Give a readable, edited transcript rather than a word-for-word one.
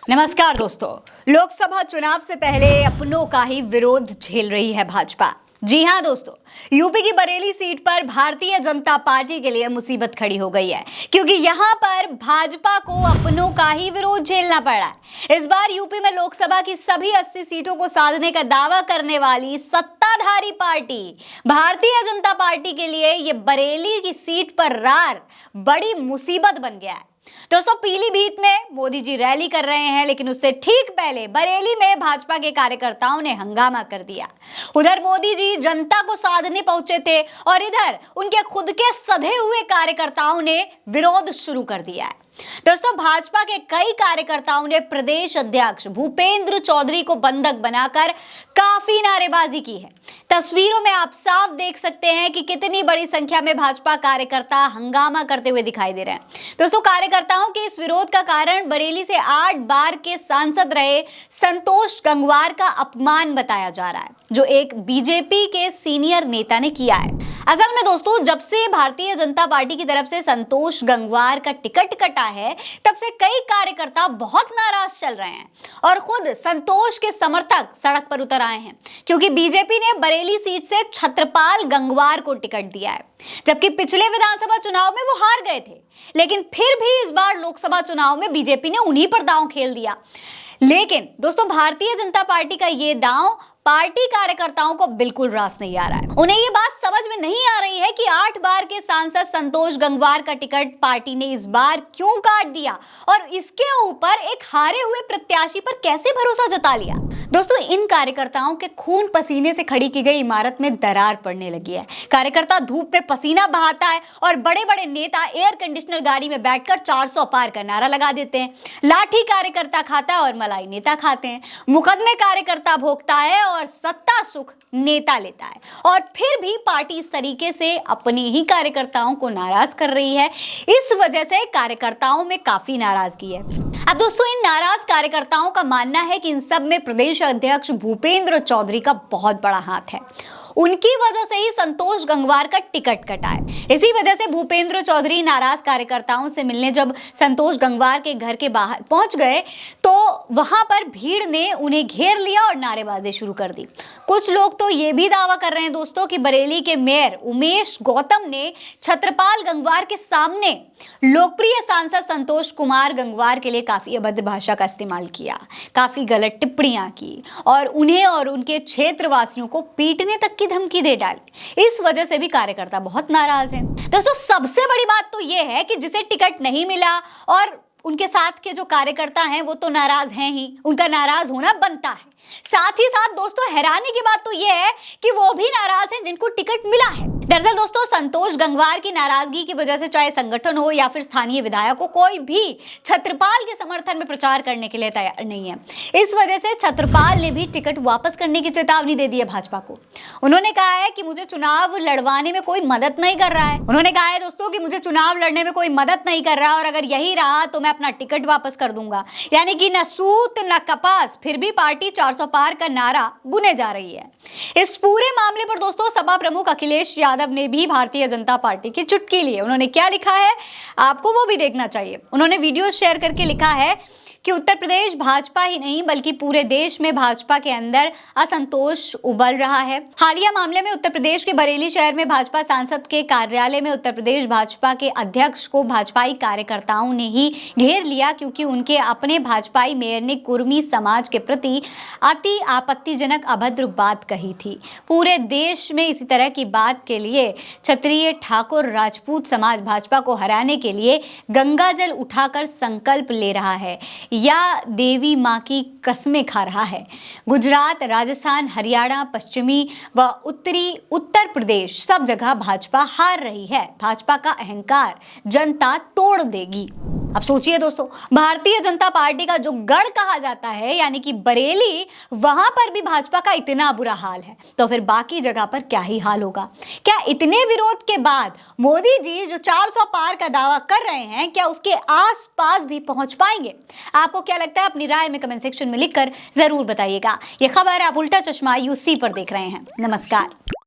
नमस्कार दोस्तों। लोकसभा चुनाव से पहले अपनों का ही विरोध झेल रही है भाजपा। जी हां दोस्तों, यूपी की बरेली सीट पर भारतीय जनता पार्टी के लिए मुसीबत खड़ी हो गई है, क्योंकि यहां पर भाजपा को अपनों का ही विरोध झेलना पड़ा है। इस बार यूपी में लोकसभा की सभी 80 सीटों को साधने का दावा करने वाली सत्ताधारी पार्टी भारतीय जनता पार्टी के लिए ये बरेली की सीट पर रार बड़ी मुसीबत बन गया है। दोस्तों, पीलीभीत में मोदी जी रैली कर रहे हैं, लेकिन उससे ठीक पहले बरेली में भाजपा के कार्यकर्ताओं ने हंगामा कर दिया। उधर मोदी जी जनता को साधने पहुंचे थे और इधर उनके खुद के सधे हुए कार्यकर्ताओं ने विरोध शुरू कर दिया है। दोस्तों, भाजपा के कई कार्यकर्ताओं ने प्रदेश अध्यक्ष भूपेंद्र चौधरी को बंधक बनाकर काफी नारेबाजी की है। तस्वीरों में आप साफ देख सकते हैं कि कितनी बड़ी संख्या में भाजपा कार्यकर्ता हंगामा करते हुए दिखाई दे रहे हैं। दोस्तों, कार्यकर्ताओं के इस विरोध का कारण बरेली से 8 बार के सांसद रहे संतोष गंगवार का अपमान बताया जा रहा है, जो एक बीजेपी के सीनियर नेता ने किया है। असल में दोस्तों, जब से भारतीय जनता पार्टी की तरफ से संतोष गंगवार का टिकट कटा है, तब से कई कार्यकर्ता बहुत नाराज चल रहे हैं और खुद संतोष के समर्थक सड़क पर उतर आए हैं, क्योंकि बीजेपी ने बरेली सीट से छत्रपाल गंगवार को टिकट दिया है, जबकि पिछले विधानसभा चुनाव में वो हार गए थे। लेकिन फिर भी इस बार लोकसभा चुनाव में बीजेपी ने उन्हीं पर दांव खेल दिया। लेकिन दोस्तों, भारतीय जनता पार्टी का ये दांव पार्टी कार्यकर्ताओं को बिल्कुल रास नहीं आ रहा है। उन्हें ये बात समझ में नहीं आ रही है कि 8 बार के सांसद संतोष गंगवार का टिकट पार्टी ने इस बार क्यों काट दिया और इसके ऊपर एक हारे हुए प्रत्याशी पर कैसे भरोसा जता लिया। दोस्तों, इन कार्यकर्ताओं के खून पसीने से खड़ी की गई इमारत में दरार पड़ने लगी है। कार्यकर्ता धूप में पसीना बहाता है और बड़े बड़े नेता एयर कंडीशनर गाड़ी में बैठकर 400 पार का नारा लगा देते हैं। लाठी कार्यकर्ता खाता है और मलाई नेता खाते हैं। मुकदमे कार्यकर्ता भोगता है और सत्ता सुख नेता लेता है। और फिर भी पार्टी इस तरीके से अपने ही कार्यकर्ताओं को नाराज कर रही है। इस वजह से कार्यकर्ताओं में काफी नाराजगी है। अब दोस्तों, इन नाराज कार्यकर्ताओं का मानना है कि इन सब में प्रदेश अध्यक्ष भूपेंद्र चौधरी का बहुत बड़ा हाथ है। उनकी वजह से ही संतोष गंगवार का टिकट कटा है। इसी वजह से भूपेंद्र चौधरी नाराज कार्यकर्ताओं से मिलने जब संतोष गंगवार के घर के बाहर पहुंच गए, तो वहां पर भीड़ ने उन्हें घेर लिया और नारेबाजी शुरू कर दी। कुछ लोग तो ये भी दावा कर रहे हैं दोस्तों कि बरेली के मेयर उमेश गौतम ने छत्रपाल गंगवार के सामने लोकप्रिय सांसद संतोष कुमार गंगवार के लिए काफी अभद्र भाषा का इस्तेमाल किया, काफी गलत टिप्पणियां की और उन्हें और उनके क्षेत्रवासियों को पीटने तक की धमकी दे डाली। इस वजह से भी कार्यकर्ता बहुत नाराज हैं। दोस्तों, सबसे बड़ी बात तो यह है कि जिसे टिकट नहीं मिला और उनके साथ के जो कार्यकर्ता हैं वो तो नाराज हैं ही, उनका नाराज होना बनता है। साथ ही साथ दोस्तों, हैरानी की बात तो यह है कि वो भी नाराज हैं जिनको टिकट मिला है। दरअसल दोस्तों, संतोष गंगवार की नाराजगी की वजह से चाहे संगठन हो या फिर स्थानीय विधायक हो, कोई भी छत्रपाल के समर्थन में प्रचार करने के लिए तैयार नहीं है। इस वजह से छत्रपाल ने भी टिकट वापस करने की चेतावनी दे दी है भाजपा को। उन्होंने कहा है कि मुझे चुनाव लड़वाने में कोई मदद नहीं कर रहा है। उन्होंने कहा है दोस्तों कि मुझे चुनाव लड़ने में कोई मदद नहीं कर रहा और अगर यही रहा तो मैं अपना टिकट वापस कर दूंगा। यानी कि न सूत न कपास, फिर भी पार्टी 400 पार का नारा बुने जा रही है। इस पूरे मामले पर दोस्तों, सपा प्रमुख अखिलेश यादव ने भी भारतीय जनता पार्टी की चुटकी ली है। उन्होंने क्या लिखा है, आपको वो भी देखना चाहिए। उन्होंने वीडियो शेयर करके लिखा है कि उत्तर प्रदेश भाजपा ही नहीं बल्कि पूरे देश में भाजपा के अंदर असंतोष उबल रहा है। हालिया मामले में उत्तर प्रदेश के बरेली शहर में भाजपा सांसद के कार्यालय में उत्तर प्रदेश भाजपा के अध्यक्ष को भाजपाई कार्यकर्ताओं ने ही घेर लिया, क्योंकि उनके अपने भाजपाई मेयर ने कुर्मी समाज के प्रति अति आपत्तिजनक अभद्र बात कही थी। पूरे देश में इसी तरह की बात के लिए क्षत्रिय, ठाकुर, राजपूत समाज भाजपा को हराने के लिए गंगा जल उठाकर संकल्प ले रहा है या देवी मां की कसमें खा रहा है। गुजरात, राजस्थान, हरियाणा, पश्चिमी व उत्तरी उत्तर प्रदेश सब जगह भाजपा हार रही है। भाजपा का अहंकार जनता तोड़ देगी। अब सोचिए दोस्तों, भारतीय जनता पार्टी का जो गढ़ कहा जाता है यानी कि बरेली, वहां पर भी भाजपा का इतना बुरा हाल है, तो फिर बाकी जगह पर क्या ही हाल होगा। क्या इतने विरोध के बाद मोदी जी जो 400 पार का दावा कर रहे हैं, क्या उसके आसपास भी पहुंच पाएंगे? आपको क्या लगता है? अपनी राय में कमेंट सेक्शन में लिखकर जरूर बताइएगा। यह खबर आप उल्टा चश्मा यूसी पर देख रहे हैं। नमस्कार।